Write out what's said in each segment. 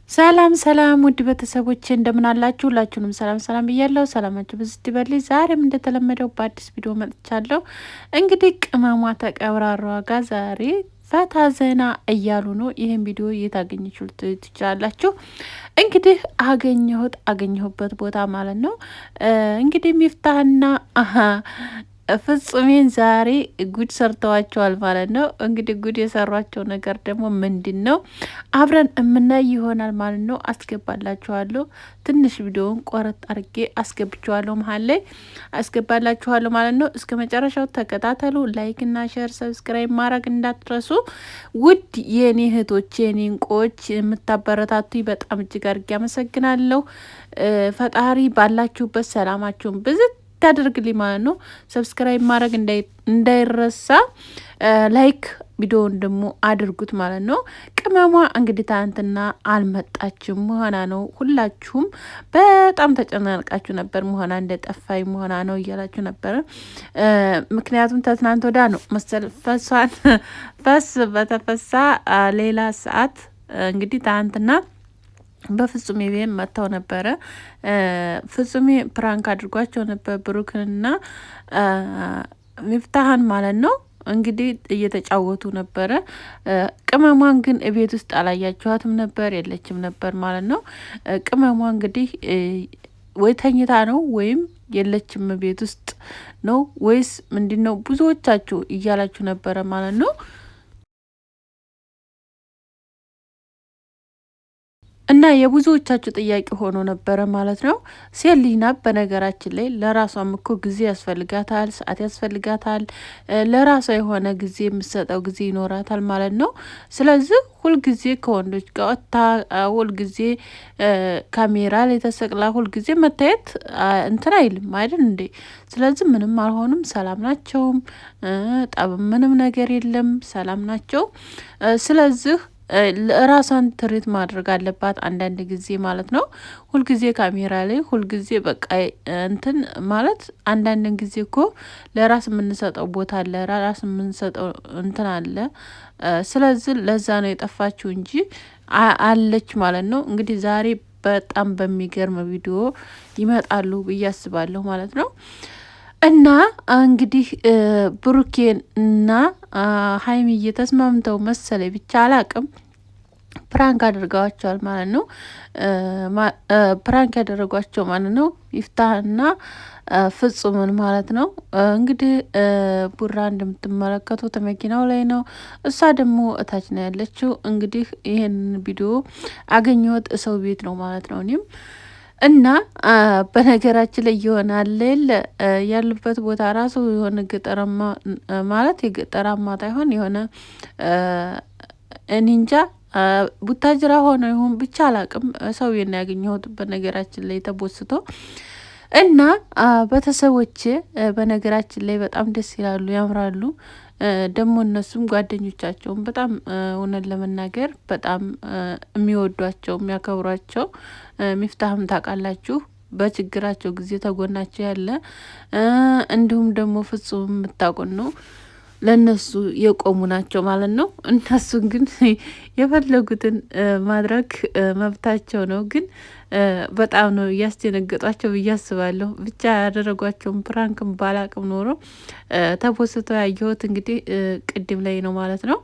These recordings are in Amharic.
ሰላም ሰላም ውድ ቤተሰቦቼ እንደምን አላችሁ? ሁላችሁንም ሰላም ሰላም ብያለሁ። ሰላማችሁ ብዙ ይበልኝ። ዛሬም እንደተለመደው በአዲስ ቪዲዮ መጥቻለሁ። እንግዲህ ቅመሟ ተቀብራራዋ ጋር ዛሬ ፈታ ዘና እያሉ ነው። ይህን ቪዲዮ የታገኘችው ትችላላችሁ። እንግዲህ አገኘሁበት ቦታ ማለት ነው። እንግዲህ ሚፍታህና ፍጹሜን ዛሬ ጉድ ሰርተዋቸዋል ማለት ነው። እንግዲህ ጉድ የሰሯቸው ነገር ደግሞ ምንድን ነው? አብረን የምናይ ይሆናል ማለት ነው። አስገባላችኋለሁ። ትንሽ ቪዲዮውን ቆረጥ አድርጌ አስገብችዋለሁ፣ መሀል ላይ አስገባላችኋለሁ ማለት ነው። እስከ መጨረሻው ተከታተሉ። ላይክ እና ሼር፣ ሰብስክራይብ ማድረግ እንዳትረሱ። ውድ የኔ እህቶች፣ የኔ እንቆች የምታበረታቱ በጣም እጅግ አድርጌ አመሰግናለሁ። ፈጣሪ ባላችሁበት ሰላማችሁን ብዝት ታደርግልኝ ማለት ነው። ሰብስክራይብ ማድረግ እንዳይረሳ፣ ላይክ ቪዲዮውን ደግሞ አድርጉት ማለት ነው። ቅመሟ እንግዲህ ትናንትና አልመጣችም መሆና ነው። ሁላችሁም በጣም ተጨናንቃችሁ ነበር። መሆና እንደጠፋኝ መሆና ነው እያላችሁ ነበረ። ምክንያቱም ተትናንት ወዳ ነው መሰል ፈስ በተፈሳ ሌላ ሰዓት እንግዲህ ትናንትና በፍጹሜ ቤት መጥተው ነበረ። ፍጹሜ ፕራንክ አድርጓቸው ነበር ብሩክንና ሚፍታህን ማለት ነው። እንግዲህ እየተጫወቱ ነበረ። ቅመሟን ግን ቤት ውስጥ አላያችኋትም ነበር፣ የለችም ነበር ማለት ነው። ቅመሟ እንግዲህ ወይ ተኝታ ነው ወይም የለችም ቤት ውስጥ ነው ወይስ ምንድን ነው? ብዙዎቻችሁ እያላችሁ ነበረ ማለት ነው። እና የብዙዎቻችሁ ጥያቄ ሆኖ ነበረ ማለት ነው። ሴት ልጅ ናት በነገራችን ላይ ለራሷም እኮ ጊዜ ያስፈልጋታል፣ ሰዓት ያስፈልጋታል። ለራሷ የሆነ ጊዜ የምትሰጠው ጊዜ ይኖራታል ማለት ነው። ስለዚህ ሁልጊዜ ከወንዶች ጋር ወጥታ ሁልጊዜ ካሜራ ላይ ተሰቅላ ሁልጊዜ መታየት እንትን አይልም አይደል እንዴ? ስለዚህ ምንም አልሆንም፣ ሰላም ናቸውም፣ ጠብ ምንም ነገር የለም፣ ሰላም ናቸው። ስለዚህ ራሷን ትሪት ማድረግ አለባት አንዳንድ ጊዜ ማለት ነው። ሁልጊዜ ካሜራ ላይ ሁልጊዜ በቃ እንትን ማለት አንዳንድ ጊዜ እኮ ለራስ የምንሰጠው ቦታ አለ፣ ለራስ የምንሰጠው እንትን አለ። ስለዚህ ለዛ ነው የጠፋችው እንጂ አለች ማለት ነው። እንግዲህ ዛሬ በጣም በሚገርም ቪዲዮ ይመጣሉ ብዬ አስባለሁ ማለት ነው። እና እንግዲህ ብሩኬን እና ሀይሚዬ ተስማምተው መሰለኝ ብቻ አላቅም ፕራንክ አድርገዋቸዋል ማለት ነው። ፕራንክ ያደረጓቸው ማለት ነው ይፍታህና ፍጹምን ማለት ነው። እንግዲህ ቡራ እንደምትመለከቱት መኪናው ላይ ነው፣ እሷ ደግሞ እታች ነው ያለችው። እንግዲህ ይህን ቪዲዮ አገኘሁት ሰው ቤት ነው ማለት ነው እኔም እና በነገራችን ላይ ይሆናል ያሉበት ቦታ ራሱ የሆነ ገጠራማ ማለት የገጠራማ ታይሆን የሆነ እንጃ ቡታጅራ ሆነ ይሁን ብቻ አላቅም። ሰው ያገኘሁት በነገራችን ላይ ተቦስቶ እና ቤተሰቦቼ በነገራችን ላይ በጣም ደስ ይላሉ፣ ያምራሉ። ደግሞ እነሱም ጓደኞቻቸውን በጣም እውነት ለመናገር በጣም የሚወዷቸው የሚያከብሯቸው፣ ሚፍታህም ታውቃላችሁ በችግራቸው ጊዜ ተጎናቸው ያለ፣ እንዲሁም ደግሞ ፍጹም የምታውቁን ነው ለእነሱ የቆሙ ናቸው ማለት ነው። እነሱን ግን የፈለጉትን ማድረግ መብታቸው ነው። ግን በጣም ነው እያስደነገጧቸው ብዬ አስባለሁ። ብቻ ያደረጓቸውን ፕራንክም ባላቅም ኖሮ ተፖስቶ ያየሁት እንግዲህ ቅድም ላይ ነው ማለት ነው።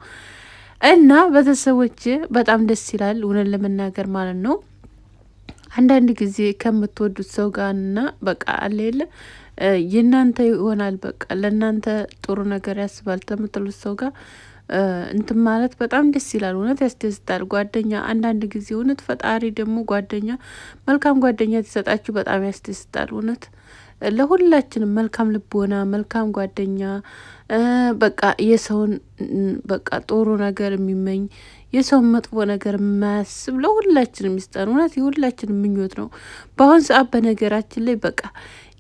እና ቤተሰቦች በጣም ደስ ይላል እውነት ለመናገር ማለት ነው። አንዳንድ ጊዜ ከምትወዱት ሰው ጋርና በቃ አለ የለ የእናንተ ይሆናል በቃ ለእናንተ ጥሩ ነገር ያስባል ከምትሉት ሰው ጋር እንትን ማለት በጣም ደስ ይላል። እውነት ያስደስታል። ጓደኛ አንዳንድ ጊዜ እውነት ፈጣሪ ደግሞ ጓደኛ መልካም ጓደኛ ሲሰጣችሁ በጣም ያስደስታል። እውነት ለሁላችንም መልካም ልቦና፣ መልካም ጓደኛ በቃ የሰውን በቃ ጥሩ ነገር የሚመኝ የሰውን መጥፎ ነገር የማያስብ ለሁላችንም ይስጠን። እውነት የሁላችንም ምኞት ነው። በአሁን ሰዓት በነገራችን ላይ በቃ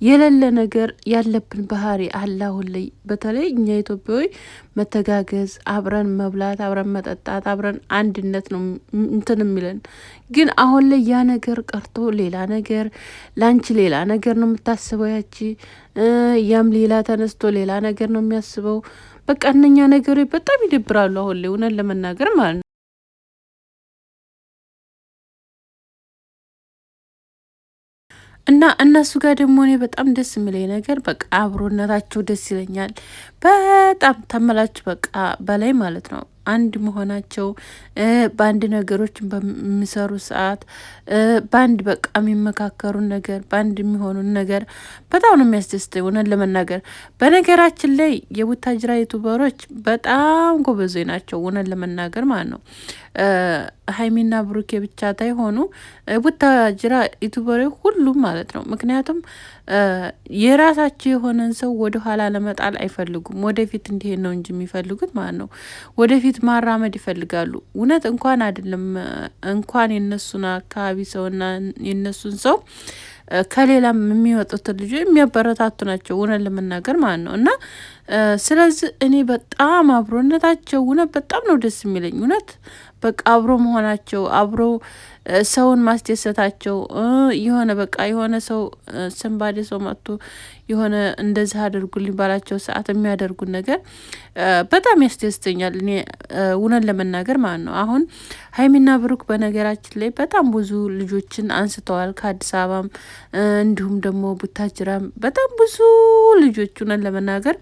የሌለ ነገር ያለብን ባህሪ አለ አሁን ላይ። በተለይ እኛ ኢትዮጵያዊ መተጋገዝ፣ አብረን መብላት፣ አብረን መጠጣት፣ አብረን አንድነት ነው እንትን የሚለን። ግን አሁን ላይ ያ ነገር ቀርቶ ሌላ ነገር ላንቺ ሌላ ነገር ነው የምታስበው ያቺ፣ ያም ሌላ ተነስቶ ሌላ ነገር ነው የሚያስበው። በቃ እነኛ ነገሮች በጣም ይደብራሉ አሁን ላይ እውነት ለመናገር ማለት ነው። እና እነሱ ጋር ደግሞ እኔ በጣም ደስ የሚለኝ ነገር በቃ አብሮነታቸው ደስ ይለኛል። በጣም ተመላችሁ በቃ በላይ ማለት ነው። አንድ መሆናቸው በአንድ ነገሮችን በሚሰሩ ሰዓት በአንድ በቃ የሚመካከሩን ነገር በአንድ የሚሆኑን ነገር በጣም ነው የሚያስደስተኝ እውነት ለመናገር። በነገራችን ላይ የቡታጅራ ዩቱበሮች በጣም ጎበዞች ናቸው እውነት ለመናገር ማለት ነው። ሀይሚና ብሩኬ ብቻ ታይሆኑ ቡታጅራ ዩቱበሮች ሁሉም ማለት ነው። ምክንያቱም የራሳቸው የሆነን ሰው ወደ ኋላ ለመጣል አይፈልጉም። ወደፊት እንዲሄድ ነው እንጂ የሚፈልጉት ማለት ነው። ወደፊት ማራመድ ይፈልጋሉ። እውነት እንኳን አይደለም እንኳን የነሱን አካባቢ ሰውና የነሱን ሰው ከሌላም የሚወጡትን ልጆች የሚያበረታቱ ናቸው እውነት ለመናገር ማለት ነው። እና ስለዚህ እኔ በጣም አብሮነታቸው እውነት በጣም ነው ደስ የሚለኝ እውነት በቃ አብሮ መሆናቸው አብሮ ሰውን ማስደሰታቸው የሆነ በቃ የሆነ ሰው ሰንባዴ ሰው መጥቶ የሆነ እንደዚህ አድርጉልኝ ባላቸው ሰዓት የሚያደርጉን ነገር በጣም ያስደስተኛል። እኔ እውነት ለመናገር ማለት ነው። አሁን ሀይሚና ብሩክ በነገራችን ላይ በጣም ብዙ ልጆችን አንስተዋል ከአዲስ አበባም እንዲሁም ደግሞ ቡታጅራም በጣም ብዙ ልጆች እውነት ለመናገር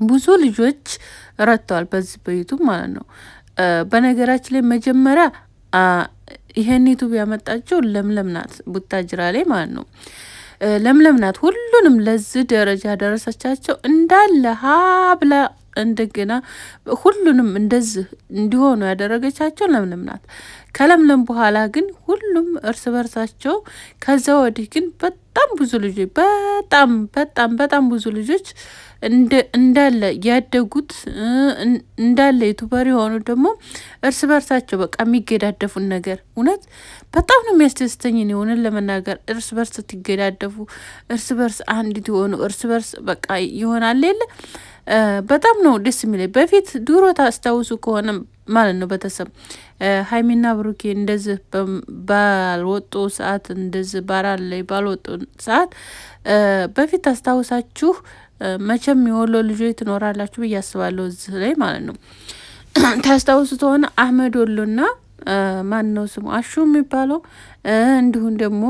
ብዙ ልጆች ረድተዋል በዚህ በዩቱብ ማለት ነው። በነገራችን ላይ መጀመሪያ ይሄን ዩቱብ ያመጣቸው ለምለም ናት ቡታጅራ ላይ ማለት ነው። ለምለም ናት ሁሉንም ለዚህ ደረጃ ደረሰቻቸው እንዳለ ሀብላ እንደገና ሁሉንም እንደዚህ እንዲሆኑ ያደረገቻቸው ለምለም ናት። ከለምለም በኋላ ግን ሁሉም እርስ በርሳቸው ከዛ ወዲህ ግን በጣም ብዙ ልጆች በጣም ብዙ ልጆች እንዳለ ያደጉት እንዳለ ዩቱበር የሆኑ ደግሞ እርስ በርሳቸው በቃ የሚገዳደፉን ነገር እውነት በጣም ነው የሚያስደስተኝ። እውነት ለመናገር እርስ በርስ ትገዳደፉ እርስ በርስ አንዲት የሆኑ እርስ በርስ በቃ ይሆናል የለ በጣም ነው ደስ የሚለኝ። በፊት ድሮ ታስታውሱ ከሆነ ማለት ነው ቤተሰብ ሀይሚና ብሩኬ እንደዚህ ባልወጡ ሰዓት እንደዚህ ባራል ላይ ባልወጡ ሰዓት በፊት ታስታውሳችሁ መቼም የወሎ ልጆች ትኖራላችሁ ብዬ አስባለሁ እዚህ ላይ ማለት ነው። ታስታውሱት ሆነ አህመድ ወሎና ማን ነው ስሙ አሹ የሚባለው እንዲሁም ደግሞ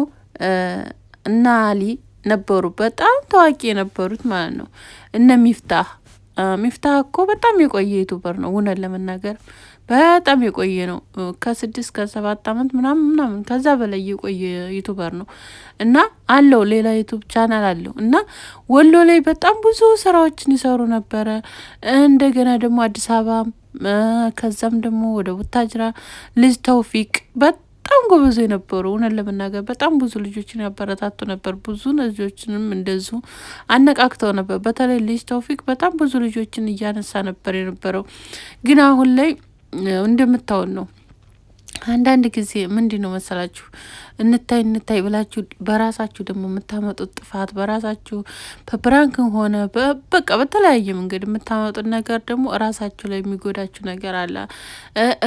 እና አሊ ነበሩ በጣም ታዋቂ የነበሩት ማለት ነው። እነ ሚፍታህ እኮ በጣም የቆየ ዩቱበር ነው እውነት ለመናገር በጣም የቆየ ነው። ከ6 ከ7 አመት ምናምን ከዛ በላይ የቆየ ዩቱበር ነው። እና አለው ሌላ ዩቱብ ቻናል አለው። እና ወሎ ላይ በጣም ብዙ ስራዎችን ይሰሩ ነበረ። እንደገና ደግሞ አዲስ አበባ ከዛም ደግሞ ወደ ቡታጅራ ልጅ ተውፊቅ በጣም ጎበዞ የነበሩ እውነት ለመናገር በጣም ብዙ ልጆችን ያበረታቱ ነበር። ብዙ ልጆችንም እንደዙ አነቃክተው ነበር። በተለይ ልጅ ተውፊቅ በጣም ብዙ ልጆችን እያነሳ ነበር የነበረው። ግን አሁን ላይ እንደምታውን ነው። አንዳንድ ጊዜ ምንድን ነው መሰላችሁ እንታይ ብላችሁ በራሳችሁ ደግሞ የምታመጡት ጥፋት በራሳችሁ በፕራንክም ሆነ በቃ በተለያየ መንገድ የምታመጡት ነገር ደግሞ ራሳችሁ ላይ የሚጎዳችሁ ነገር አለ።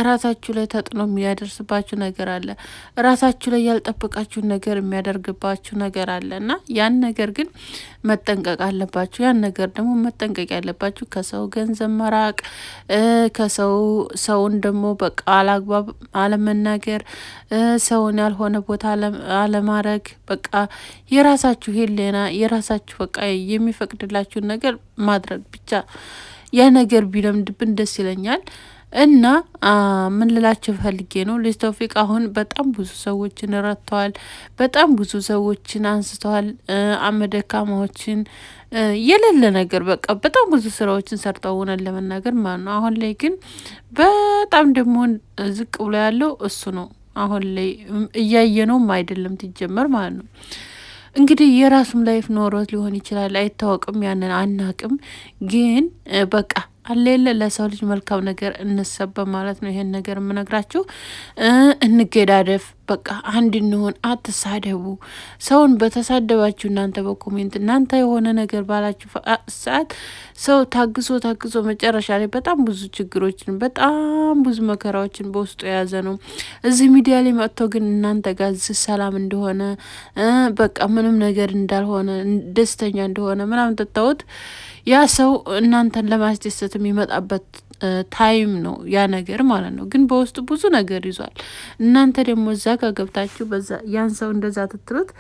ራሳችሁ ላይ ተጽዕኖ የሚያደርስባችሁ ነገር አለ። ራሳችሁ ላይ ያልጠበቃችሁን ነገር የሚያደርግባችሁ ነገር አለ እና ያን ነገር ግን መጠንቀቅ አለባችሁ። ያን ነገር ደግሞ መጠንቀቅ ያለባችሁ ከሰው ገንዘብ መራቅ ሰውን ደግሞ በቃ አላግባብ አለመናገር ሰውን ያልሆነ ቦታ አለማድረግ በቃ የራሳችሁ ሄሌና የራሳችሁ በቃ የሚፈቅድላችሁን ነገር ማድረግ ብቻ ያ ነገር ቢለምድብን ደስ ይለኛል። እና ምን ልላችሁ ፈልጌ ነው ልጅ ተውፊቅ አሁን በጣም ብዙ ሰዎችን ረድተዋል። በጣም ብዙ ሰዎችን አንስተዋል። አመደካማዎችን የሌለ ነገር በቃ በጣም ብዙ ስራዎችን ሰርተው ሆነን ለመናገር ማለት ነው። አሁን ላይ ግን በጣም ደግሞ ዝቅ ብሎ ያለው እሱ ነው። አሁን ላይ እያየነውም አይደለም ትጀመር ማለት ነው። እንግዲህ የራሱም ላይፍ ኖሮት ሊሆን ይችላል አይታወቅም። ያንን አናቅም። ግን በቃ አለለ ለሰው ልጅ መልካም ነገር እንሰበ ማለት ነው። ይሄን ነገር የምነግራችሁ እንገዳደፍ በቃ አንድ እንሆን። አትሳደቡ። ሰውን በተሳደባችሁ እናንተ በኮሜንት እናንተ የሆነ ነገር ባላችሁ ሰዓት ሰው ታግሶ መጨረሻ ላይ በጣም ብዙ ችግሮችን በጣም ብዙ መከራዎችን በውስጡ የያዘ ነው። እዚህ ሚዲያ ላይ መጥቶ ግን እናንተ ጋር ሰላም እንደሆነ በቃ ምንም ነገር እንዳልሆነ ደስተኛ እንደሆነ ምናምን ተታውት ያ ሰው እናንተን ለማስደሰት የሚመጣበት ታይም ነው ያ ነገር ማለት ነው። ግን በውስጡ ብዙ ነገር ይዟል። እናንተ ደግሞ እዛ ጋር ገብታችሁ በዛ ያን ሰው እንደዛ ትትሉት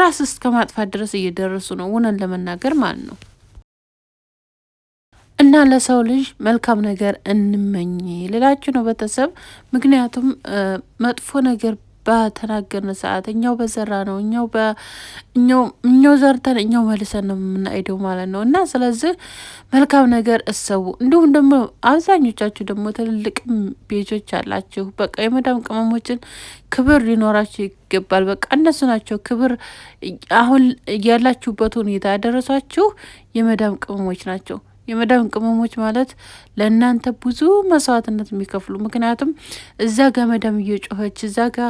ራስ እስከ ማጥፋት ድረስ እየደረሱ ነው እውነን ለመናገር ማለት ነው። እና ለሰው ልጅ መልካም ነገር እንመኝ ልላችሁ ነው ቤተሰብ። ምክንያቱም መጥፎ ነገር በተናገርን ሰዓት እኛው በዘራ ነው እኛው ዘርተን እኛው መልሰን ነው የምናሄደው ማለት ነው። እና ስለዚህ መልካም ነገር እሰቡ። እንዲሁም ደግሞ አብዛኞቻችሁ ደግሞ ትልልቅ ቤጆች አላችሁ። በቃ የመዳም ቅመሞችን ክብር ሊኖራቸው ይገባል። በቃ እነሱ ናቸው ክብር አሁን ያላችሁበት ሁኔታ ያደረሷችሁ የመዳም ቅመሞች ናቸው። የመዳም ቅመሞች ማለት ለእናንተ ብዙ መስዋዕትነት የሚከፍሉ ምክንያቱም እዛ ጋ መዳም እየጮኸች እዛ ጋ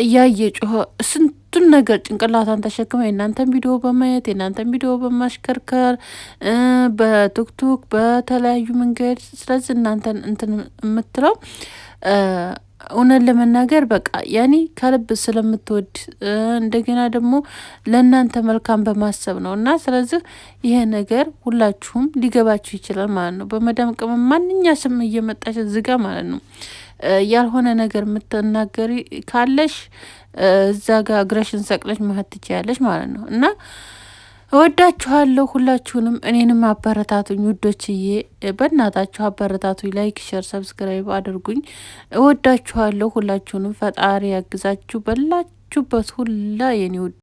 እያየጮኸ ስንቱን ነገር ጭንቅላቷን ተሸክመ የእናንተን ቪዲዮ በማየት የእናንተን ቪዲዮ በማሽከርከር በቲክቶክ በተለያዩ መንገድ ስለዚህ እናንተን እንትን የምትለው እውነት ለመናገር በቃ ያኔ ከልብ ስለምትወድ እንደገና ደግሞ ለእናንተ መልካም በማሰብ ነው። እና ስለዚህ ይሄ ነገር ሁላችሁም ሊገባችሁ ይችላል ማለት ነው። በመዳም ቅመም ማንኛ ስም እየመጣች ዝጋ ማለት ነው። ያልሆነ ነገር የምትናገሪ ካለሽ እዛ ጋር እግረሽን ሰቅለሽ መሄድ ትችያለሽ ማለት ነው። እና እወዳችኋለሁ ሁላችሁንም። እኔንም አበረታቱኝ ውዶችዬ፣ በእናታችሁ አበረታቱኝ። ላይክ፣ ሼር፣ ሰብስክራይብ አድርጉኝ። እወዳችኋለሁ ሁላችሁንም። ፈጣሪ ያግዛችሁ በላችሁበት ሁላ የኔ